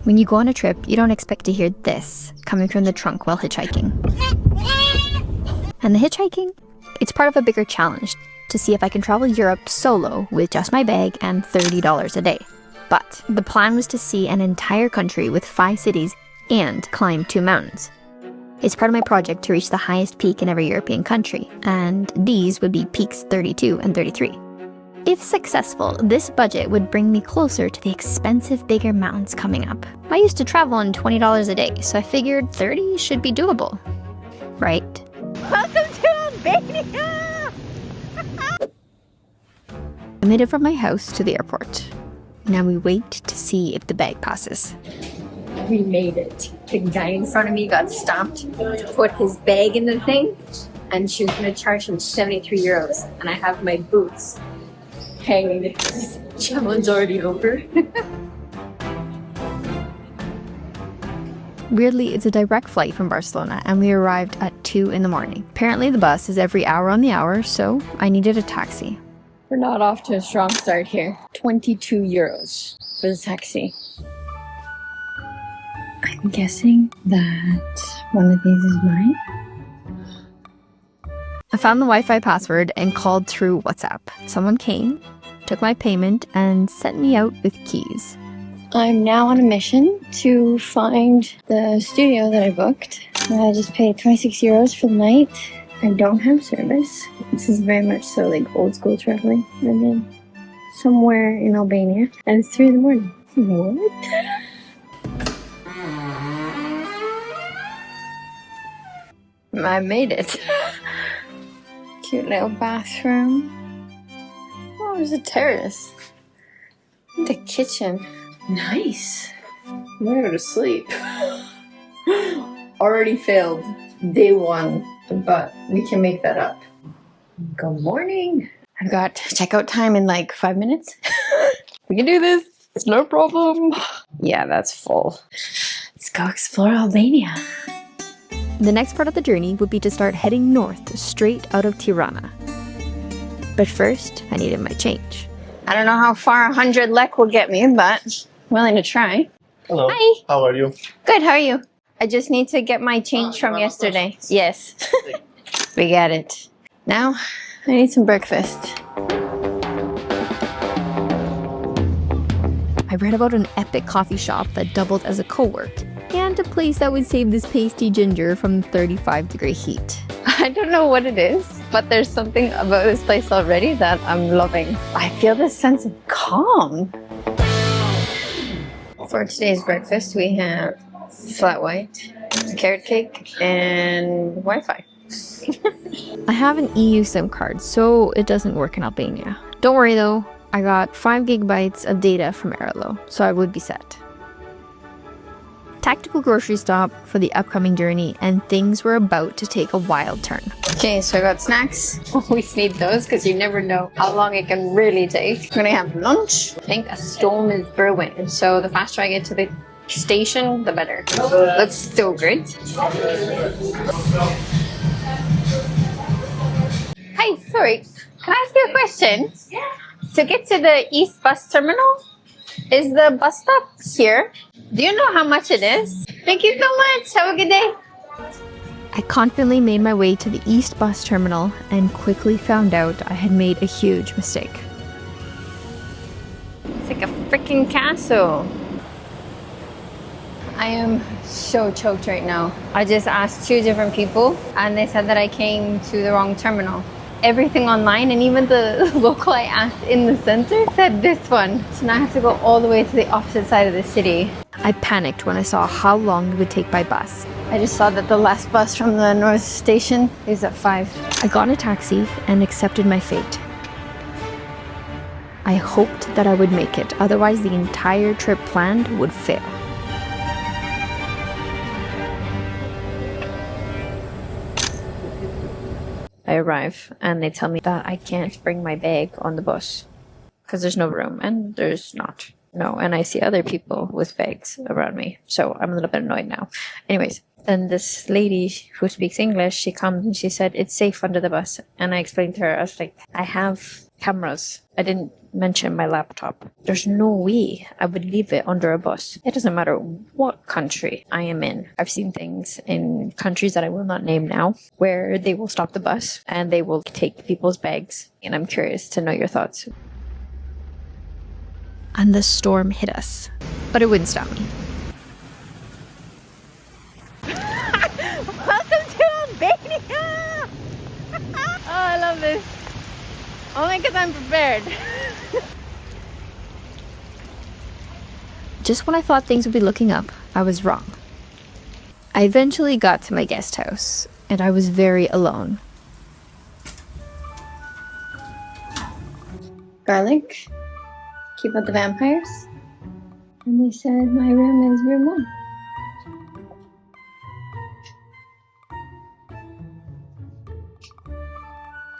When you go on a trip, you don't expect to hear this coming from the trunk while hitchhiking. And the hitchhiking? It's part of a bigger challenge to see if I can travel Europe solo with just my bag and $30 a day. But the plan was to see an entire country with 5 cities and climb 2 mountains. It's part of my project to reach the highest peak in every European country, and these would be peaks 32 and 33. If successful, this budget would bring me closer to the expensive bigger mountains coming up. I used to travel on $20 a day, so I figured 30 should be doable. Right? Welcome to Albania! I made it from my house to the airport. Now we wait to see if the bag passes. We made it. The guy in front of me got stopped to put his bag in the thing, and she was going to charge him 73 euros. And I have my boots hanging. Challenge already over. Weirdly, it's a direct flight from Barcelona, and we arrived at 2 in the morning. Apparently the bus is every hour on the hour, so I needed a taxi. We're not off to a strong start here. 22 euros for the taxi. I'm guessing that one of these is mine. I found the Wi-Fi password and called through WhatsApp. Someone came, took my payment, and sent me out with keys. I'm now on a mission to find the studio that I booked. I just paid 26 euros for the night. I don't have service. This is very much so like old school traveling. I'm in somewhere in Albania, and it's 3 in the morning. What? I made it. Cute little bathroom. Oh, there's a terrace. The kitchen. Nice. I'm gonna go to sleep. Already failed. Day 1, but we can make that up. Good morning. I've got checkout time in like 5 minutes. We can do this. It's no problem. Yeah, that's full. Let's go explore Albania. The next part of the journey would be to start heading north straight out of Tirana. But first, I needed my change. I don't know how far 100 lek will get me, but willing to try. Hello. Hi. How are you? Good, how are you? I just need to get my change from yesterday. Yes. We got it. Now, I need some breakfast. I read about an epic coffee shop that doubled as a co-work, and a place that would save this pasty ginger from 35-degree heat. I don't know what it is, but there's something about this place already that I'm loving. I feel this sense of calm. For today's breakfast, we have flat white, carrot cake, and Wi-Fi. I have an EU SIM card, so it doesn't work in Albania. Don't worry though, I got 5 gigabytes of data from Airlo, so I would be set. Tactical grocery stop for the upcoming journey, and things were about to take a wild turn. Okay, so I got snacks. Always need those because you never know how long it can really take. We're gonna have lunch. I think a storm is brewing, so the faster I get to the station, the better. Looks so good. Hi, sorry. Can I ask you a question? Yeah. To get to the East Bus Terminal, is the bus stop here? Do you know how much it is? Thank you so much. Have a good day. I confidently made my way to the East Bus Terminal and quickly found out I had made a huge mistake. It's like a freaking castle. I am so choked right now. I just asked 2 different people and they said that I came to the wrong terminal. Everything online and even the local I asked in the center said this one. So now I have to go all the way to the opposite side of the city. I panicked when I saw how long it would take by bus. I just saw that the last bus from the North Station is at 5. I got a taxi and accepted my fate. I hoped that I would make it, otherwise the entire trip planned would fail. I arrive and they tell me that I can't bring my bag on the bus because there's no room, and there's not. No, and I see other people with bags around me, so I'm a little bit annoyed now. Anyways, then this lady who speaks English, she comes and she said it's safe under the bus, and I explained to her, I was like, I have cameras. I didn't mention my laptop. There's no way I would leave it under a bus. It doesn't matter what country I am in. I've seen things in countries that I will not name now where they will stop the bus and they will take people's bags. And I'm curious to know your thoughts. And the storm hit us, but it wouldn't stop me. Welcome to Albania! Oh, I love this. Only because I'm prepared. Just when I thought things would be looking up, I was wrong. I eventually got to my guest house, and I was very alone. Garlic. Keep out the vampires. And they said my room is room 1.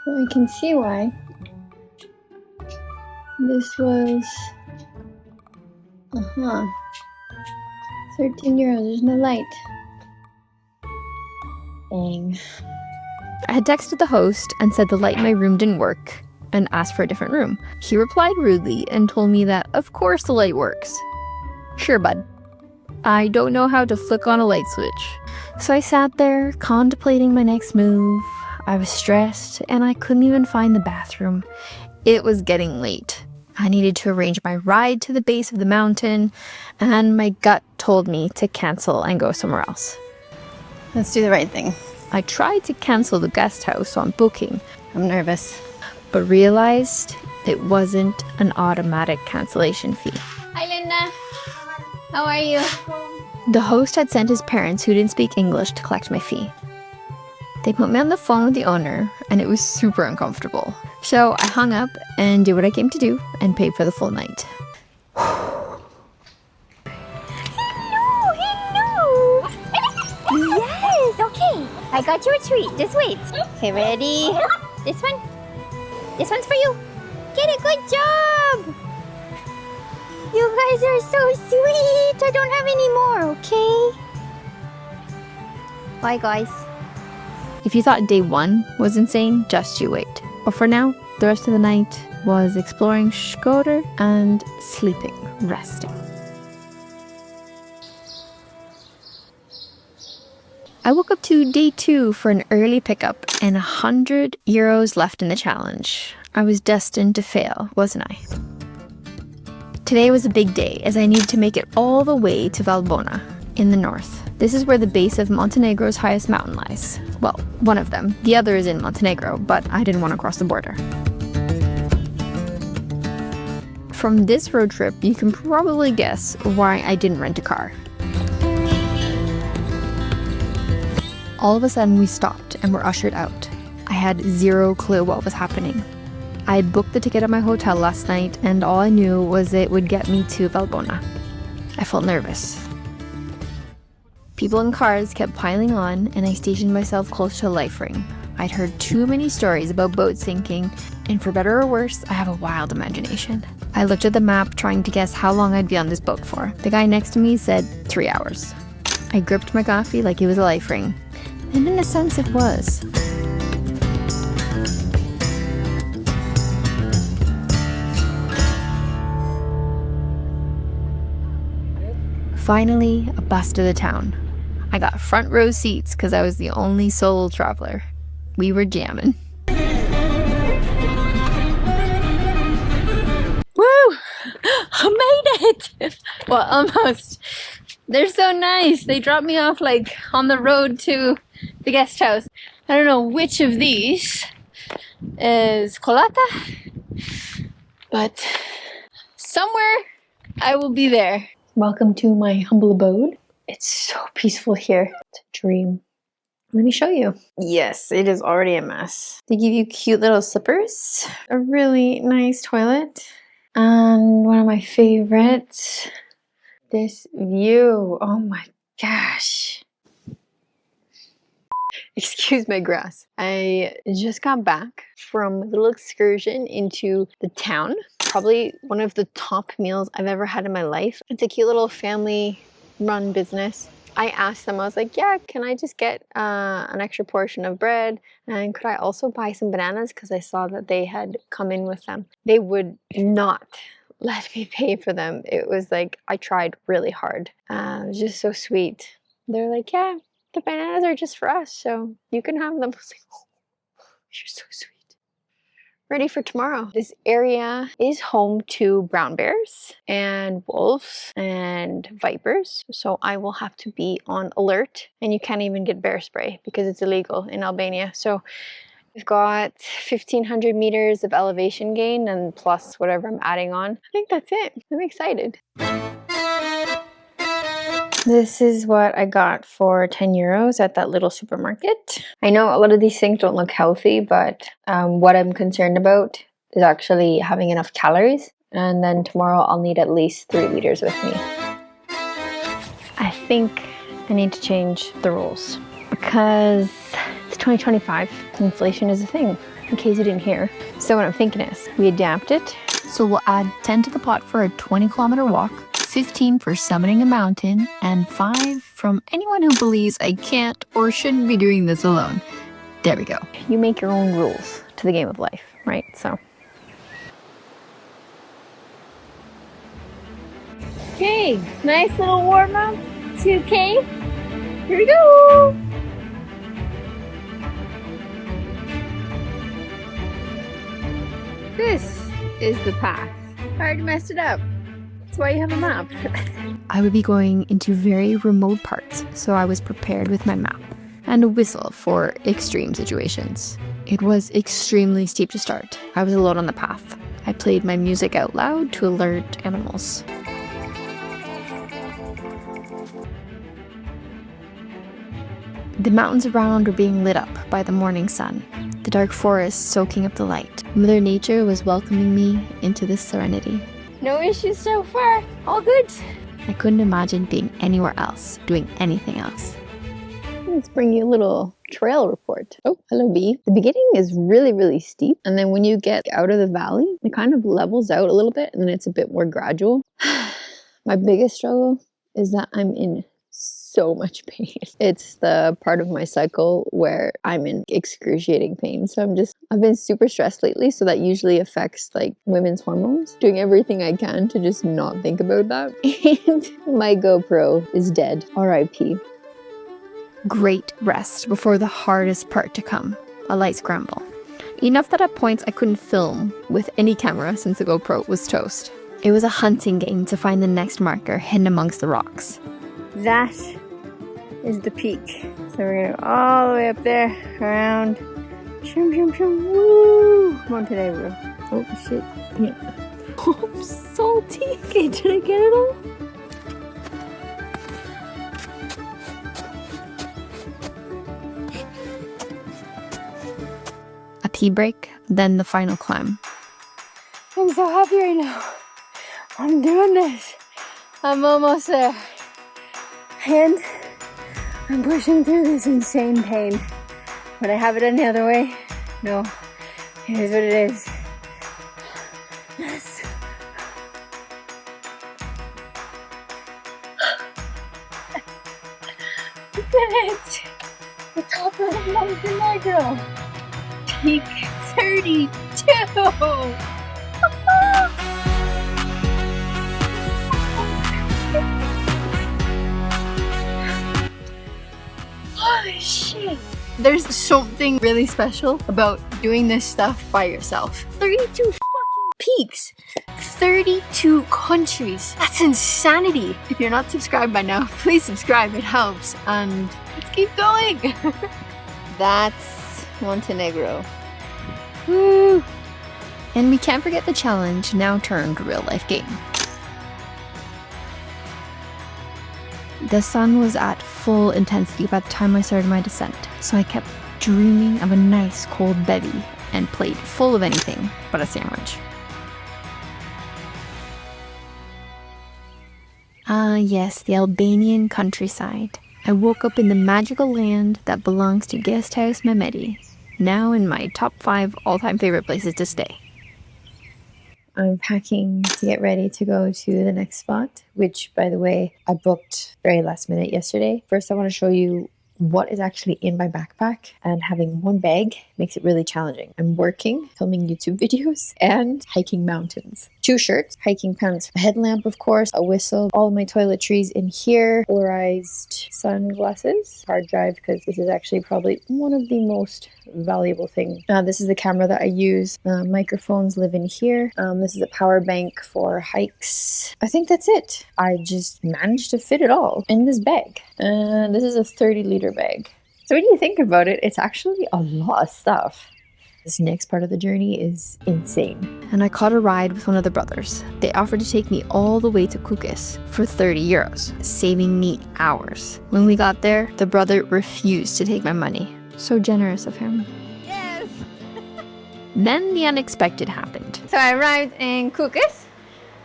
Well, I can see why. This was 13 euros. There's no light. Dang. I had texted the host and said the light in my room didn't work and asked for a different room. He replied rudely and told me that of course the light works. Sure, bud. I don't know how to flick on a light switch. So I sat there contemplating my next move. I was stressed and I couldn't even find the bathroom. It was getting late. I needed to arrange my ride to the base of the mountain, and my gut told me to cancel and go somewhere else. Let's do the right thing. I tried to cancel the guest house on booking, I'm nervous. but realized it wasn't an automatic cancellation fee. Hi, Linda. How are you? The host had sent his parents who didn't speak English to collect my fee. They put me on the phone with the owner, and it was super uncomfortable. So I hung up and did what I came to do and paid for the full night. Hello! Yes, okay. I got you a treat. Just wait. Okay, ready? This one? This one's for you. Get it, good job! You guys are so sweet. I don't have any more, okay? Bye, guys. If you thought day 1 was insane, just you wait. But for now, the rest of the night was exploring Shkodër and sleeping, resting. I woke up to day 2 for an early pickup and 100 euros left in the challenge. I was destined to fail, wasn't I? Today was a big day as I needed to make it all the way to Valbona in the north. This is where the base of Montenegro's highest mountain lies. Well, one of them. The other is in Montenegro, but I didn't want to cross the border. From this road trip, you can probably guess why I didn't rent a car. All of a sudden, we stopped and were ushered out. I had zero clue what was happening. I had booked the ticket at my hotel last night, and all I knew was it would get me to Valbona. I felt nervous. People in cars kept piling on, and I stationed myself close to a life ring. I'd heard too many stories about boats sinking, and for better or worse, I have a wild imagination. I looked at the map, trying to guess how long I'd be on this boat for. The guy next to me said 3 hours. I gripped my coffee like it was a life ring, and in a sense it was. Finally, a bus to the town. I got front row seats because I was the only solo traveler. We were jamming. Woo! I made it! Well, almost. They're so nice. They dropped me off like on the road to the guest house. I don't know which of these is Kolata, but somewhere I will be there. Welcome to my humble abode. It's so peaceful here. It's a dream. Let me show you. Yes, it is already a mess. They give you cute little slippers, a really nice toilet, and one of my favorites, this view. Oh my gosh. Excuse my grass. I just got back from a little excursion into the town. Probably one of the top meals I've ever had in my life. It's a cute little family run business. I asked them, I was like, yeah, can I just get an extra portion of bread? And could I also buy some bananas? Because I saw that they had come in with them. They would not let me pay for them. It was like, I tried really hard. It was just so sweet. They're like, yeah, the bananas are just for us, so you can have them. I was like, oh, you're so sweet. Ready for tomorrow. This area is home to brown bears and wolves and vipers. So I will have to be on alert, and you can't even get bear spray because it's illegal in Albania. So we've got 1,500 meters of elevation gain and plus whatever I'm adding on. I think that's it. I'm excited. This is what I got for 10 euros at that little supermarket. I know a lot of these things don't look healthy, but what I'm concerned about is actually having enough calories. And then tomorrow I'll need at least 3 liters with me. I think I need to change the rules because it's 2025. Inflation is a thing, in case you didn't hear. So what I'm thinking is we adapt it. So we'll add 10 to the pot for a 20-kilometer walk, 15 for summiting a mountain, and 5 from anyone who believes I can't or shouldn't be doing this alone. There we go. You make your own rules to the game of life, right? So. Okay, nice little warm up. 2K. Here we go. This is the path. I already messed it up. That's why you have a map. I would be going into very remote parts, so I was prepared with my map and a whistle for extreme situations. It was extremely steep to start. I was alone on the path. I played my music out loud to alert animals. The mountains around were being lit up by the morning sun, the dark forest soaking up the light. Mother Nature was welcoming me into this serenity. No issues so far. All good. I couldn't imagine being anywhere else, doing anything else. Let's bring you a little trail report. Oh, hello bee. The beginning is really, really steep. And then when you get out of the valley, it kind of levels out a little bit and then it's a bit more gradual. My biggest struggle is that I'm in so much pain. It's the part of my cycle where I'm in excruciating pain. So I've been super stressed lately. So that usually affects like women's hormones. Doing everything I can to just not think about that. And my GoPro is dead. RIP. Great rest before the hardest part to come, a light scramble. Enough that at points I couldn't film with any camera since the GoPro was toast. It was a hunting game to find the next marker hidden amongst the rocks. That is the peak. So we're gonna go all the way up there, around, shum shum shum, woo, Montenegro. Oh shit! Oh, I'm salty. Okay, did I get it all? A pee break, then the final climb. I'm so happy right now. I'm doing this. I'm almost there. And I'm pushing through this insane pain. Would I have it any other way? No. It is what it is. Yes. We did it! The top of Montenegro. Peak 32! Holy shit! There's something really special about doing this stuff by yourself. 32 fucking peaks. 32 countries. That's insanity. If you're not subscribed by now, please subscribe. It helps. And let's keep going. That's Montenegro. Woo! And we can't forget the challenge now turned real life game. The sun was at full intensity by the time I started my descent, so I kept dreaming of a nice cold bevy and plate full of anything but a sandwich. Ah yes, the Albanian countryside. I woke up in the magical land that belongs to Guesthouse Mehmeti, now in my top 5 all-time favorite places to stay. I'm packing to get ready to go to the next spot, which, by the way, I booked very last minute yesterday. First, I want to show you what is actually in my backpack, and having one bag makes it really challenging. I'm working, filming YouTube videos, and hiking mountains. 2 shirts, hiking pants, a headlamp, of course, a whistle, all of my toiletries in here, polarized sunglasses, hard drive, because this is actually probably one of the most valuable things. This is the camera that I use. Microphones live in here. This is a power bank for hikes. I think that's it. I just managed to fit it all in this bag. And this is a 30-liter bag. So when you think about it, it's actually a lot of stuff. This next part of the journey is insane. And I caught a ride with one of the brothers. They offered to take me all the way to Kukis for 30 euros, saving me hours. When we got there, the brother refused to take my money. So generous of him. Yes! Then the unexpected happened. So I arrived in Kukis,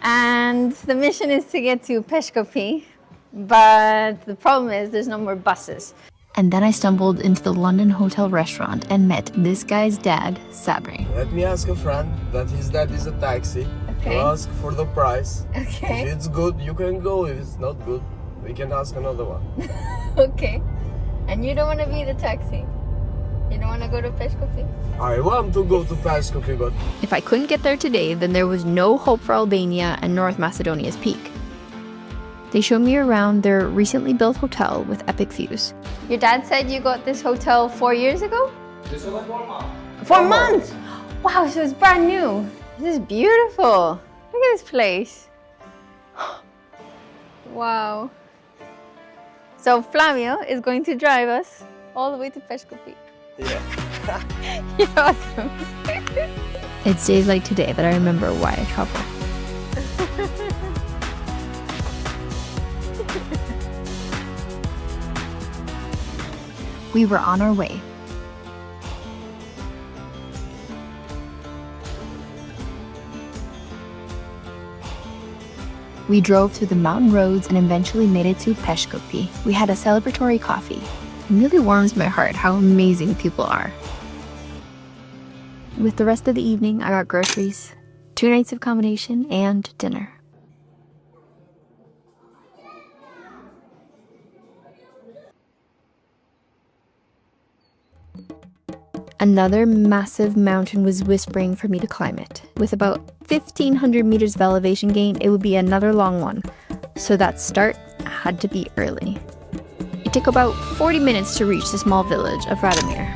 and the mission is to get to Peshkopi, but the problem is there's no more buses. And then I stumbled into the London hotel restaurant and met this guy's dad, Sabri. Let me ask a friend that his dad is a taxi. Okay. Ask for the price. Okay. If it's good, you can go. If it's not good, we can ask another one. Okay. And you don't want to be the taxi? You don't want to go to Peshkopi? I want to go to Peshkopi, but If I couldn't get there today, then there was no hope for Albania and North Macedonia's peak. They showed me around their recently built hotel with epic views. Your dad said you got this hotel 4 years ago? this is a 4 months. 4 months! Wow, so it's brand new. This is beautiful. Look at this place. Wow. So Flavio is going to drive us all the way to Peshkopi. Yeah. You're awesome. It's days like today that I remember why I travel. We were on our way. We drove through the mountain roads and eventually made it to Peshkopi. We had a celebratory coffee. It really warms my heart how amazing people are. With the rest of the evening, I got groceries, 2 nights of accommodation, and dinner. Another massive mountain was whispering for me to climb it. With about 1,500 meters of elevation gain, it would be another long one. So that start had to be early. It took about 40 minutes to reach the small village of Radomir.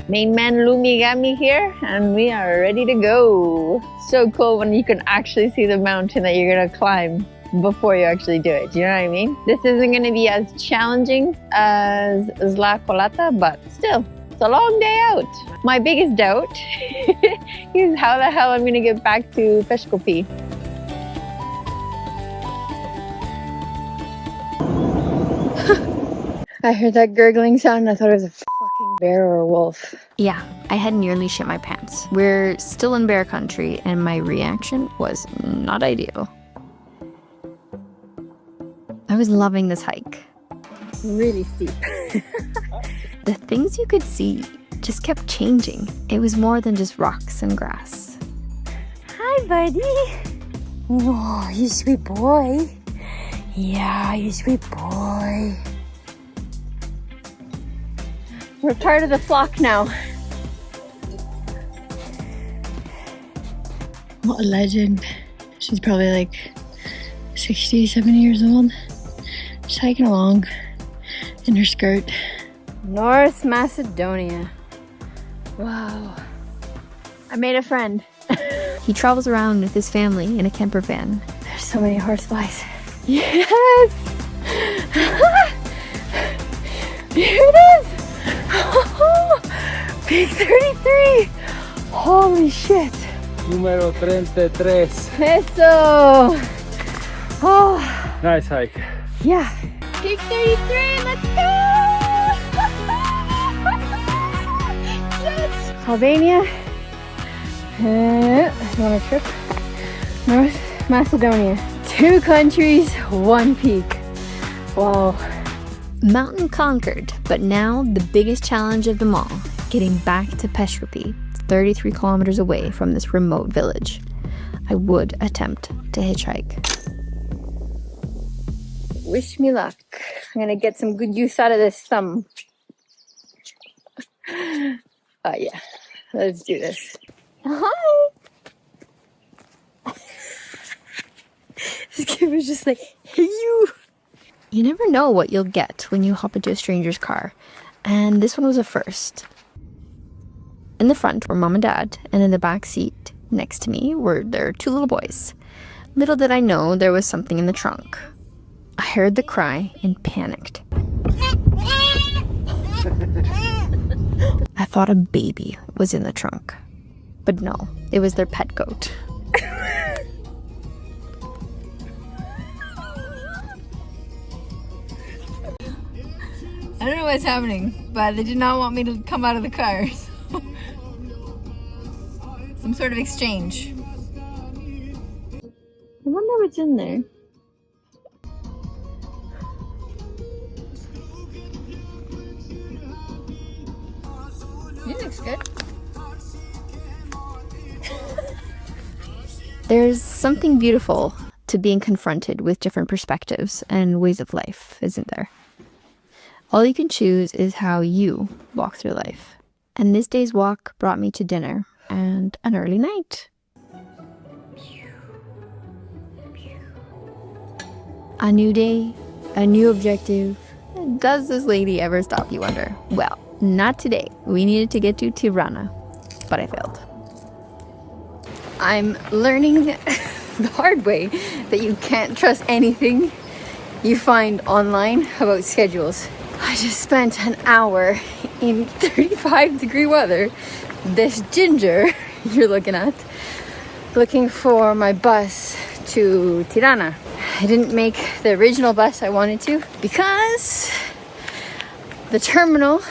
Main man Lumi got me here, and we are ready to go. So cool when you can actually see the mountain that you're gonna climb before you actually do it. Do you know what I mean? This isn't gonna be as challenging as La Kolata, but still, it's a long day out. My biggest doubt is how the hell I'm gonna get back to Peshkopi. I heard that gurgling sound and I thought it was a fucking bear or a wolf. Yeah, I had nearly shit my pants. We're still in bear country, and my reaction was not ideal. I was loving this hike. Really steep. The things you could see just kept changing. It was more than just rocks and grass. Hi, buddy. Oh, you sweet boy. Yeah, you sweet boy. We're part of the flock now. What a legend. She's probably like 60, 70 years old. Just hiking along in her skirt. North Macedonia. Wow. I made a friend. He travels around with his family in a camper van. There's so many horseflies. Yes! Here it is! Big 33! Holy shit! Numero 33. Eso! Oh, Nice hike. yeah. Big 33, let's go! Yes! Albania. You want a trip? North Macedonia. 2 countries, 1 peak. Wow. Mountain conquered, but now the biggest challenge of them all, getting back to Peshkopi, 33 kilometers away from this remote village. I would attempt to hitchhike. Wish me luck. I'm gonna get some good use out of this thumb. Oh yeah, let's do this. Hi! This kid was just like, hey you! You never know what you'll get when you hop into a stranger's car, and this one was a first. In the front were mom and dad, and in the back seat next to me were their two little boys. Little did I know there was something in the trunk. I heard the cry and panicked. I thought a baby was in the trunk, but no, it was their pet goat. I don't know what's happening, but they did not want me to come out of the car. So. Some sort of exchange. I wonder what's in there. It looks good. There's something beautiful to being confronted with different perspectives and ways of life, isn't there? All you can choose is how you walk through life. And this day's walk brought me to dinner and an early night. A new day, a new objective. Does this lady ever stop, you wonder? Well, not today. We needed to get to Tirana, but I failed. I'm learning the hard way that you can't trust anything you find online about schedules. I just spent an hour in 35-degree weather, this ginger you're looking at, looking for my bus to Tirana. I didn't make the original bus I wanted to because the terminal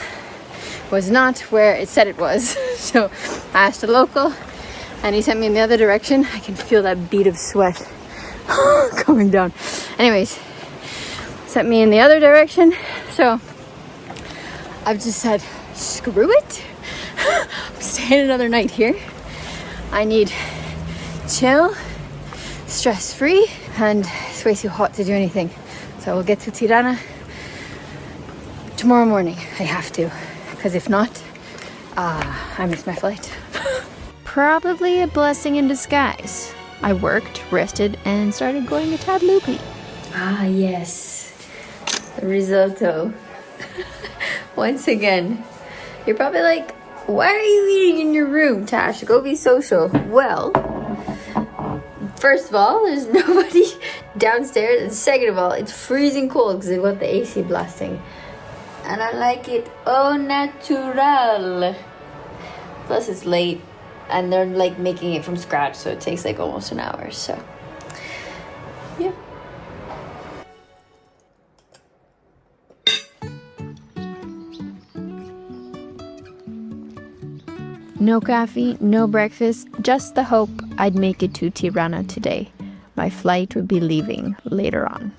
was not where it said it was. So I asked a local and he sent me in the other direction. I can feel that bead of sweat coming down. Anyways, sent me in the other direction. So I've just said, screw it. I'm staying another night here. I need chill, stress-free, and it's way too hot to do anything. So we'll get to Tirana tomorrow morning. I have to, because if not, I miss my flight. Probably a blessing in disguise. I worked, rested, and started going a tad loopy. Ah, yes. The risotto. Once again. You're probably like, why are you eating in your room, Tash? Go be social. Well, first of all, there's nobody downstairs. And second of all, it's freezing cold because they've got the AC blasting. And I like it au natural. Plus it's late. And they're like making it from scratch. So it takes like almost an hour. So, yeah. No coffee, no breakfast, just the hope I'd make it to Tirana today. My flight would be leaving later on.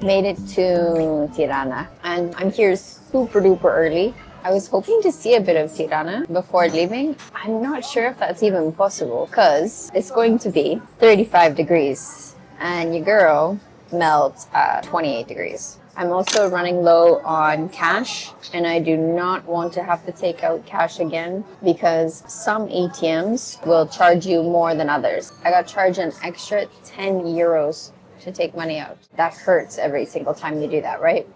Made it to Tirana and I'm here super duper early. I was hoping to see a bit of Tirana before leaving. I'm not sure if that's even possible because it's going to be 35 degrees and your girl melts at 28 degrees. I'm also running low on cash and I do not want to have to take out cash again because some ATMs will charge you more than others. I got charged an extra 10 euros to take money out. That hurts every single time you do that, right?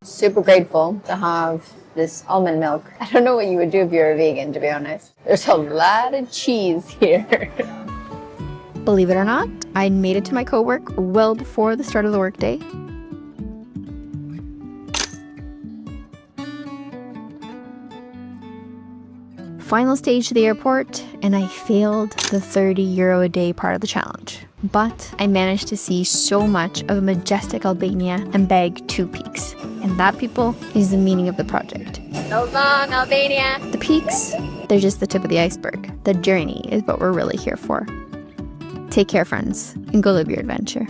Super grateful to have this almond milk. I don't know what you would do if you're a vegan, to be honest. There's a lot of cheese here. Believe it or not, I made it to my co-work well before the start of the workday. Final stage to the airport, and I failed the 30 euro a day part of the challenge. But I managed to see so much of majestic Albania and bag 2 peaks. And that, people, is the meaning of the project. So long, Albania. The peaks, they're just the tip of the iceberg. The journey is what we're really here for. Take care, friends, and go live your adventure.